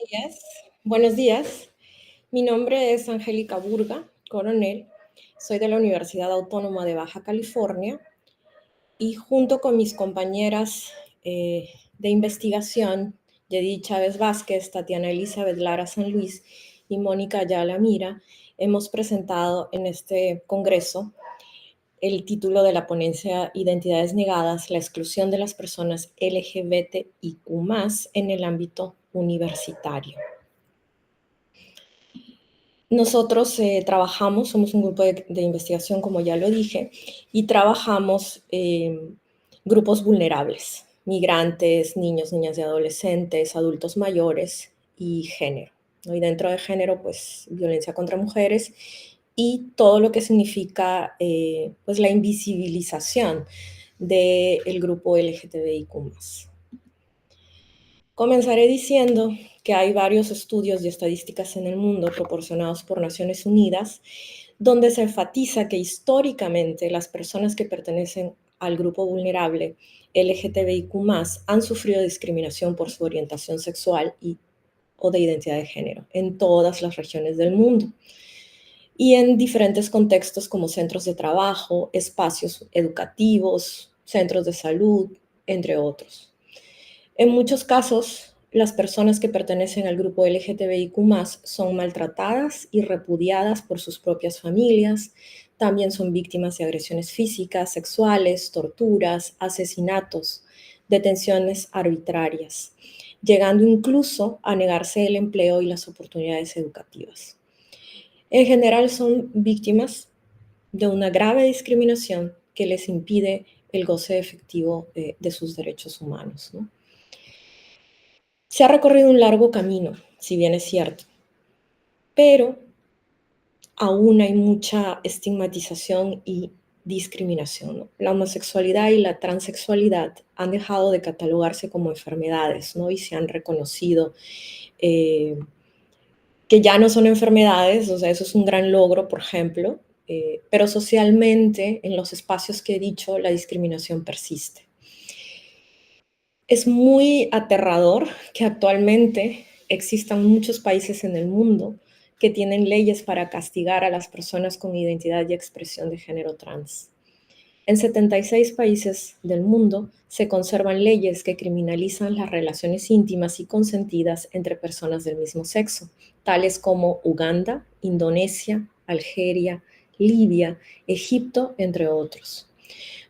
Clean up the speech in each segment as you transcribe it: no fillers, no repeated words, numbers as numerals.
días. Buenos días. Mi nombre es Angélica Burga, coronel. Soy de la Universidad Autónoma de Baja California y junto con mis compañeras de investigación, Yedid Chávez Vázquez, Tatiana Elizabeth Lara San Luis y Mónica Ayala Mira, hemos presentado en este congreso el título de la ponencia Identidades negadas, la exclusión de las personas LGBTIQ+, en el ámbito universitario. Nosotros trabajamos, somos un grupo de investigación, como ya lo dije, y trabajamos grupos vulnerables, migrantes, niños, niñas y adolescentes, adultos mayores y género, ¿no? Y dentro de género, pues violencia contra mujeres y todo lo que significa pues la invisibilización del grupo LGTBIQ+. Comenzaré diciendo que hay varios estudios y estadísticas en el mundo proporcionados por Naciones Unidas donde se enfatiza que históricamente las personas que pertenecen al grupo vulnerable LGTBIQ+, han sufrido discriminación por su orientación sexual o de identidad de género en todas las regiones del mundo y en diferentes contextos como centros de trabajo, espacios educativos, centros de salud, entre otros. En muchos casos, las personas que pertenecen al grupo LGTBIQ+, son maltratadas y repudiadas por sus propias familias, también son víctimas de agresiones físicas, sexuales, torturas, asesinatos, detenciones arbitrarias, llegando incluso a negarse el empleo y las oportunidades educativas. En general son víctimas de una grave discriminación que les impide el goce efectivo de sus derechos humanos, ¿no? Se ha recorrido un largo camino, si bien es cierto, pero aún hay mucha estigmatización y discriminación, ¿no? La homosexualidad y la transexualidad han dejado de catalogarse como enfermedades, ¿no? Y se han reconocido eh, que ya no son enfermedades, o sea, eso es un gran logro, por ejemplo, pero socialmente, en los espacios que he dicho, la discriminación persiste. Es muy aterrador que actualmente existan muchos países en el mundo que tienen leyes para castigar a las personas con identidad y expresión de género trans. En 76 países del mundo se conservan leyes que criminalizan las relaciones íntimas y consentidas entre personas del mismo sexo, tales como Uganda, Indonesia, Algeria, Libia, Egipto, entre otros,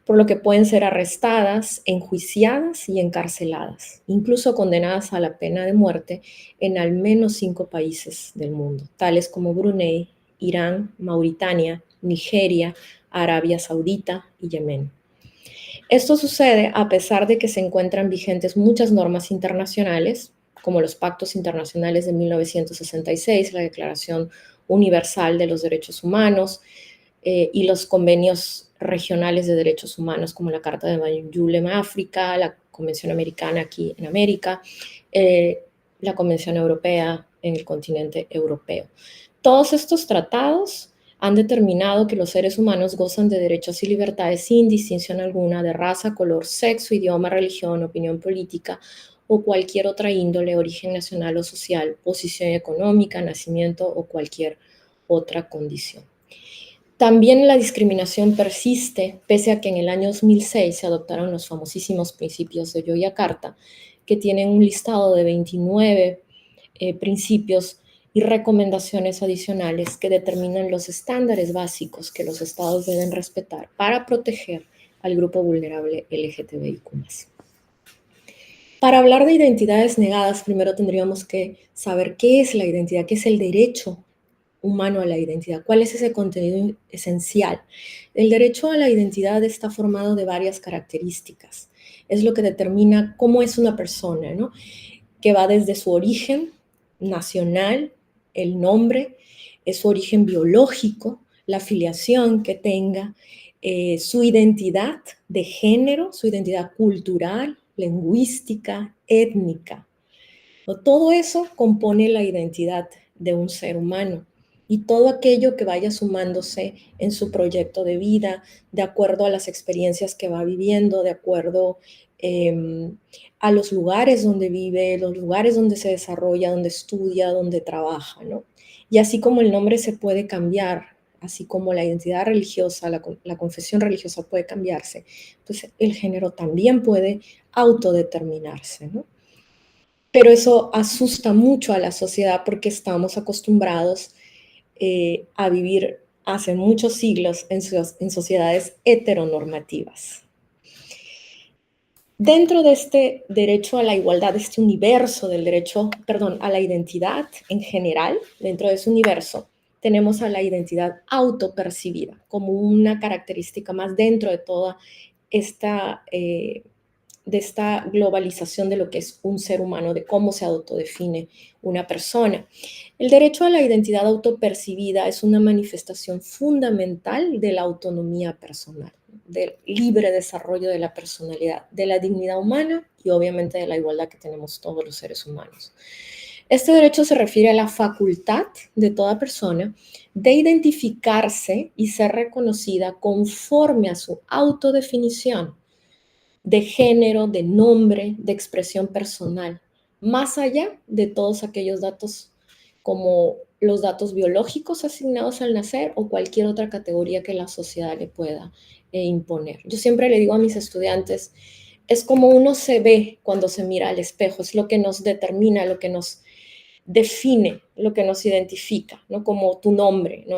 por lo que pueden ser arrestadas, enjuiciadas y encarceladas, incluso condenadas a la pena de muerte en al menos 5 países del mundo, tales como Brunei, Irán, Mauritania, Nigeria, Arabia Saudita y Yemen. Esto sucede a pesar de que se encuentran vigentes muchas normas internacionales, como los pactos internacionales de 1966, la Declaración Universal de los Derechos Humanos, y los convenios regionales de derechos humanos como la Carta de Banjul en África, la Convención Americana aquí en América, eh, la Convención Europea en el continente europeo. Todos estos tratados han determinado que los seres humanos gozan de derechos y libertades sin distinción alguna de raza, color, sexo, idioma, religión, opinión política o cualquier otra índole, origen nacional o social, posición económica, nacimiento o cualquier otra condición. También la discriminación persiste, pese a que en el año 2006 se adoptaron los famosísimos principios de Yogyakarta, que tienen un listado de 29 principios y recomendaciones adicionales que determinan los estándares básicos que los estados deben respetar para proteger al grupo vulnerable LGTBIQ+. Para hablar de identidades negadas, primero tendríamos que saber qué es la identidad, qué es el derecho humano a la identidad, cuál es ese contenido esencial. El derecho a la identidad está formado de varias características. Es lo que determina cómo es una persona, ¿no? Que va desde su origen nacional, el nombre, es su origen biológico, la afiliación que tenga, su identidad de género, su identidad cultural, lingüística, étnica. Todo eso compone la identidad de un ser humano. y todo aquello que vaya sumándose en su proyecto de vida, de acuerdo a las experiencias que va viviendo, de acuerdo a los lugares donde vive, los lugares donde se desarrolla, donde estudia, donde trabaja, ¿no? Y así como el nombre se puede cambiar, así como la identidad religiosa, la confesión religiosa puede cambiarse, pues el género también puede autodeterminarse, ¿no? Pero eso asusta mucho a la sociedad porque estamos acostumbrados a vivir hace muchos siglos en sociedades heteronormativas. Dentro de este derecho a la igualdad, de este universo del derecho, perdón, a la identidad en general, dentro de ese universo, tenemos a la identidad autopercibida como una característica más dentro de toda esta, de esta globalización de lo que es un ser humano, de cómo se autodefine una persona. El derecho a la identidad autopercibida es una manifestación fundamental de la autonomía personal, del libre desarrollo de la personalidad, de la dignidad humana y obviamente de la igualdad que tenemos todos los seres humanos. Este derecho se refiere a la facultad de toda persona de identificarse y ser reconocida conforme a su autodefinición de género, de nombre, de expresión personal, más allá de todos aquellos datos como los datos biológicos asignados al nacer o cualquier otra categoría que la sociedad le pueda imponer. Yo siempre le digo a mis estudiantes, es como uno se ve cuando se mira al espejo, es lo que nos determina, lo que nos define, lo que nos identifica, ¿no? Como tu nombre, ¿no?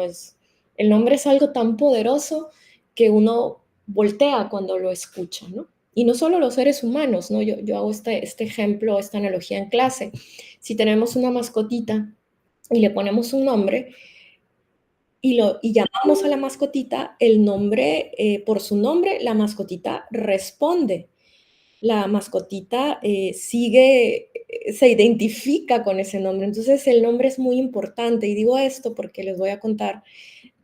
El nombre es algo tan poderoso que uno voltea cuando lo escucha, ¿no? Y no solo los seres humanos, ¿no? Yo hago este ejemplo, esta analogía en clase. Si tenemos una mascotita y le ponemos un nombre y llamamos a la mascotita, el nombre, por su nombre, la mascotita responde. La mascotita se identifica con ese nombre. Entonces el nombre es muy importante. Y digo esto porque les voy a contar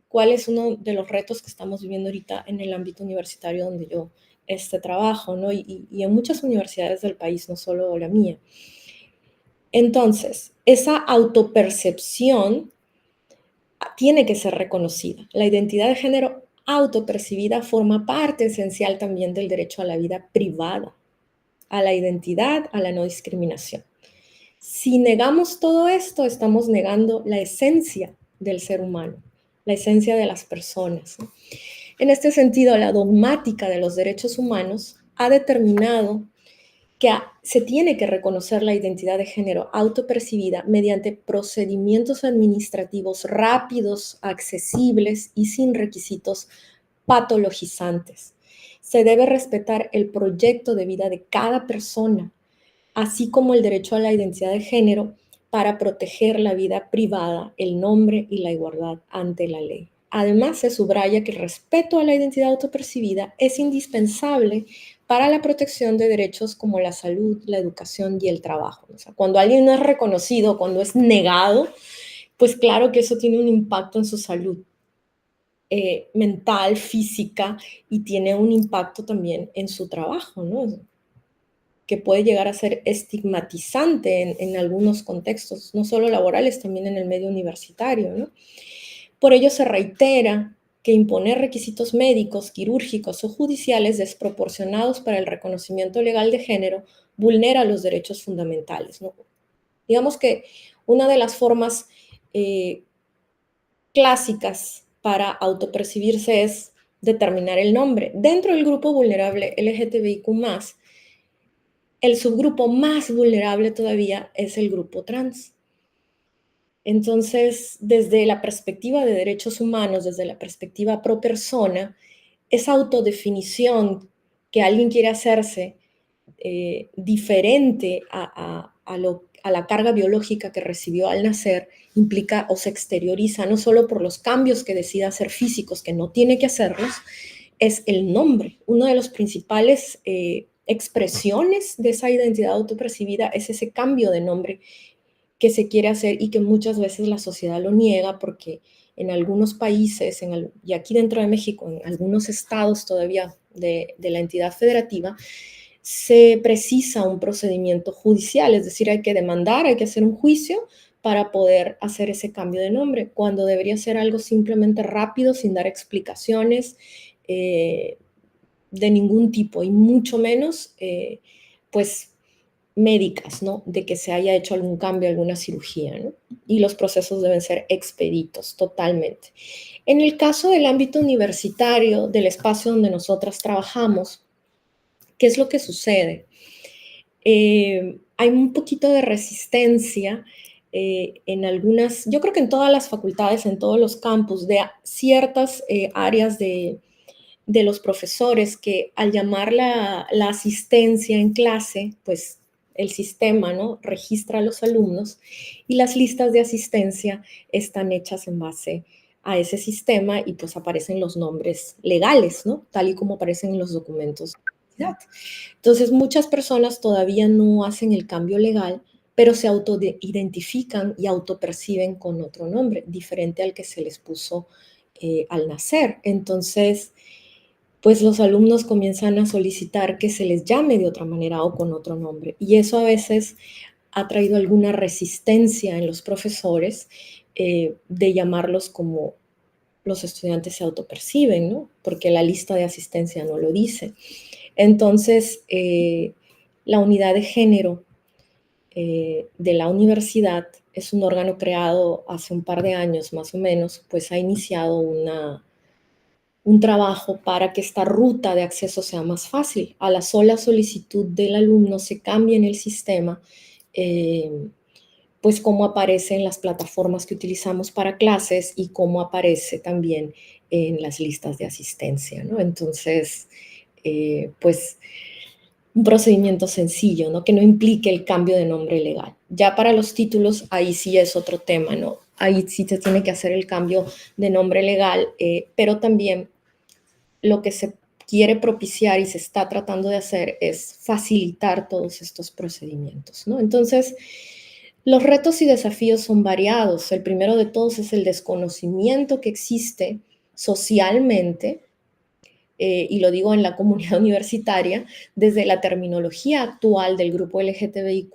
cuál es uno de los retos que estamos viviendo ahorita en el ámbito universitario donde yo trabajo, ¿no? Y en muchas universidades del país, no solo la mía. Entonces, esa autopercepción tiene que ser reconocida. La identidad de género autopercibida forma parte esencial también del derecho a la vida privada, a la identidad, a la no discriminación. Si negamos todo esto, estamos negando la esencia del ser humano, la esencia de las personas, ¿no? En este sentido, la dogmática de los derechos humanos ha determinado que se tiene que reconocer la identidad de género autopercibida mediante procedimientos administrativos rápidos, accesibles y sin requisitos patologizantes. Se debe respetar el proyecto de vida de cada persona, así como el derecho a la identidad de género para proteger la vida privada, el nombre y la igualdad ante la ley. Además, se subraya que el respeto a la identidad autopercibida es indispensable para la protección de derechos como la salud, la educación y el trabajo. O sea, cuando alguien no es reconocido, cuando es negado, pues claro que eso tiene un impacto en su salud mental, física, y tiene un impacto también en su trabajo, ¿no? Que puede llegar a ser estigmatizante en algunos contextos, no solo laborales, también en el medio universitario, ¿no? Por ello se reitera que imponer requisitos médicos, quirúrgicos o judiciales desproporcionados para el reconocimiento legal de género vulnera los derechos fundamentales, ¿no? Digamos que una de las formas clásicas para autopercibirse es determinar el nombre. Dentro del grupo vulnerable LGTBIQ+, el subgrupo más vulnerable todavía es el grupo trans. Entonces, desde la perspectiva de derechos humanos, desde la perspectiva pro persona, esa autodefinición que alguien quiere hacerse diferente a la carga biológica que recibió al nacer, implica o se exterioriza no solo por los cambios que decida hacer físicos, que no tiene que hacerlos, es el nombre. Uno de los principales expresiones de esa identidad autopercibida es ese cambio de nombre que se quiere hacer y que muchas veces la sociedad lo niega porque en algunos países, y aquí dentro de México, en algunos estados todavía de la entidad federativa, se precisa un procedimiento judicial, es decir, hay que demandar, hay que hacer un juicio para poder hacer ese cambio de nombre, cuando debería ser algo simplemente rápido, sin dar explicaciones de ningún tipo, y mucho menos, pues, médicas, ¿no? De que se haya hecho algún cambio, alguna cirugía, ¿no? Y los procesos deben ser expeditos, totalmente. En el caso del ámbito universitario, del espacio donde nosotras trabajamos, ¿qué es lo que sucede? Hay un poquito de resistencia en algunas, yo creo que en todas las facultades, en todos los campus, de ciertas áreas de los profesores que al llamar la asistencia en clase, pues el sistema, ¿no?, registra a los alumnos y las listas de asistencia están hechas en base a ese sistema y pues aparecen los nombres legales, ¿no?, tal y como aparecen en los documentos de la universidad. Entonces, muchas personas todavía no hacen el cambio legal, pero se autoidentifican y autoperciben con otro nombre, diferente al que se les puso al nacer. Entonces, pues los alumnos comienzan a solicitar que se les llame de otra manera o con otro nombre. Y eso a veces ha traído alguna resistencia en los profesores de llamarlos como los estudiantes se autoperciben, ¿no? Porque la lista de asistencia no lo dice. Entonces, la unidad de género de la universidad es un órgano creado hace un par de años más o menos, pues ha iniciado un trabajo para que esta ruta de acceso sea más fácil. A la sola solicitud del alumno se cambia en el sistema, pues cómo aparece en las plataformas que utilizamos para clases y cómo aparece también en las listas de asistencia, ¿no? Entonces, pues un procedimiento sencillo, ¿no?, que no implique el cambio de nombre legal. Ya para los títulos, ahí sí es otro tema, ¿no? Ahí sí se tiene que hacer el cambio de nombre legal, pero también lo que se quiere propiciar y se está tratando de hacer es facilitar todos estos procedimientos, ¿no? Entonces, los retos y desafíos son variados. El primero de todos es el desconocimiento que existe socialmente, y lo digo en la comunidad universitaria, desde la terminología actual del grupo LGTBIQ+,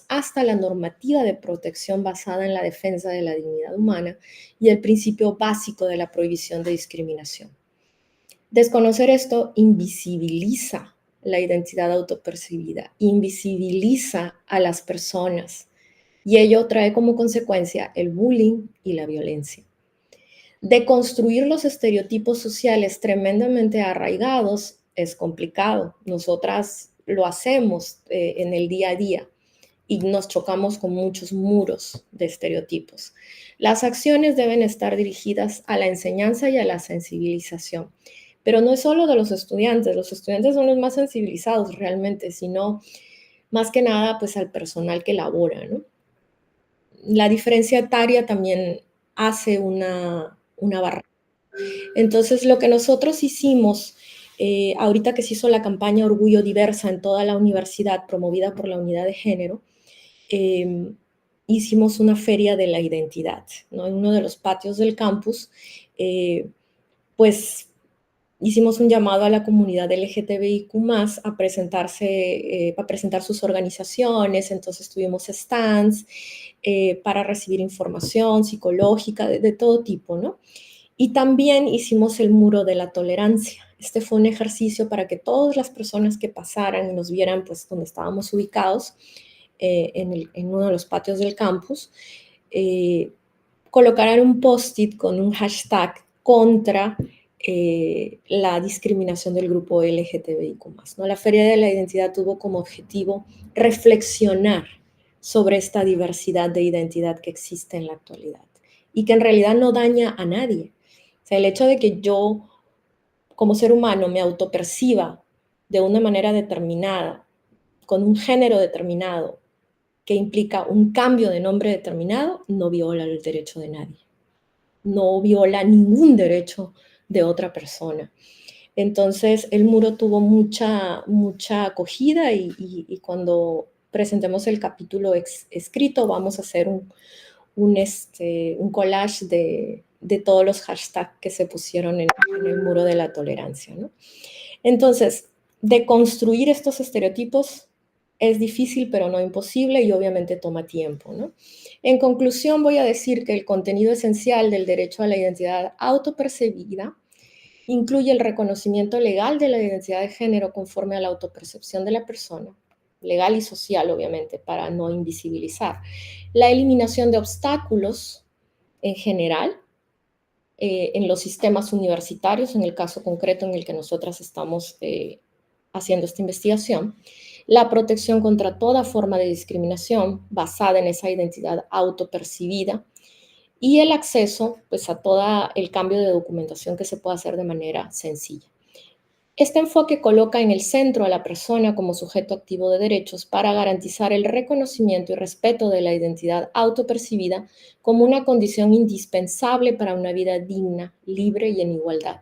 hasta la normativa de protección basada en la defensa de la dignidad humana y el principio básico de la prohibición de discriminación. Desconocer esto invisibiliza la identidad autopercibida, invisibiliza a las personas y ello trae como consecuencia el bullying y la violencia. Deconstruir los estereotipos sociales tremendamente arraigados es complicado. Nosotras lo hacemos en el día a día y nos chocamos con muchos muros de estereotipos. Las acciones deben estar dirigidas a la enseñanza y a la sensibilización. Pero no es solo de los estudiantes son los más sensibilizados realmente, sino más que nada pues al personal que labora, ¿no? La diferencia etaria también hace una barrera. Entonces, lo que nosotros hicimos, ahorita que se hizo la campaña Orgullo Diversa en toda la universidad, promovida por la unidad de género, hicimos una feria de la identidad, ¿no? En uno de los patios del campus, pues hicimos un llamado a la comunidad LGTBIQ+, a presentarse, a presentar sus organizaciones. Entonces tuvimos stands para recibir información psicológica de todo tipo, ¿no? Y también hicimos el muro de la tolerancia. Este fue un ejercicio para que todas las personas que pasaran y nos vieran, pues, donde estábamos ubicados, en uno de los patios del campus, colocaran un post-it con un hashtag contra la discriminación del grupo LGTBIQ+, ¿no? La Feria de la Identidad tuvo como objetivo reflexionar sobre esta diversidad de identidad que existe en la actualidad y que en realidad no daña a nadie. O sea, el hecho de que yo, como ser humano, me autoperciba de una manera determinada, con un género determinado, que implica un cambio de nombre determinado, no viola el derecho de nadie. No viola ningún derecho de otra persona. Entonces, el muro tuvo mucha acogida y cuando presentemos el capítulo escrito, vamos a hacer un collage de todos los hashtags que se pusieron en el muro de la tolerancia, ¿no? Entonces, deconstruir estos estereotipos Es difícil, pero no imposible y obviamente toma tiempo, ¿no? En conclusión, voy a decir que el contenido esencial del derecho a la identidad autopercibida incluye el reconocimiento legal de la identidad de género conforme a la autopercepción de la persona, legal y social, obviamente, para no invisibilizar, la eliminación de obstáculos en general en los sistemas universitarios, en el caso concreto en el que nosotras estamos haciendo esta investigación, la protección contra toda forma de discriminación basada en esa identidad autopercibida y el acceso pues, a todo el cambio de documentación que se pueda hacer de manera sencilla. Este enfoque coloca en el centro a la persona como sujeto activo de derechos para garantizar el reconocimiento y respeto de la identidad autopercibida como una condición indispensable para una vida digna, libre y en igualdad.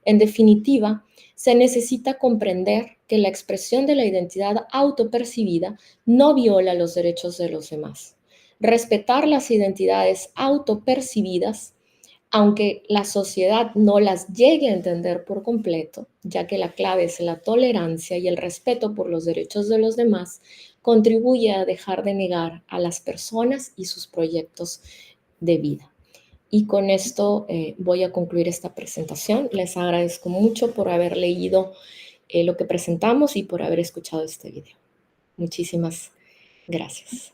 En definitiva, se necesita comprender que la expresión de la identidad autopercibida no viola los derechos de los demás. Respetar las identidades autopercibidas aunque la sociedad no las llegue a entender por completo, ya que la clave es la tolerancia y el respeto por los derechos de los demás, contribuye a dejar de negar a las personas y sus proyectos de vida. Y con esto voy a concluir esta presentación. Les agradezco mucho por haber leído lo que presentamos y por haber escuchado este video. Muchísimas gracias.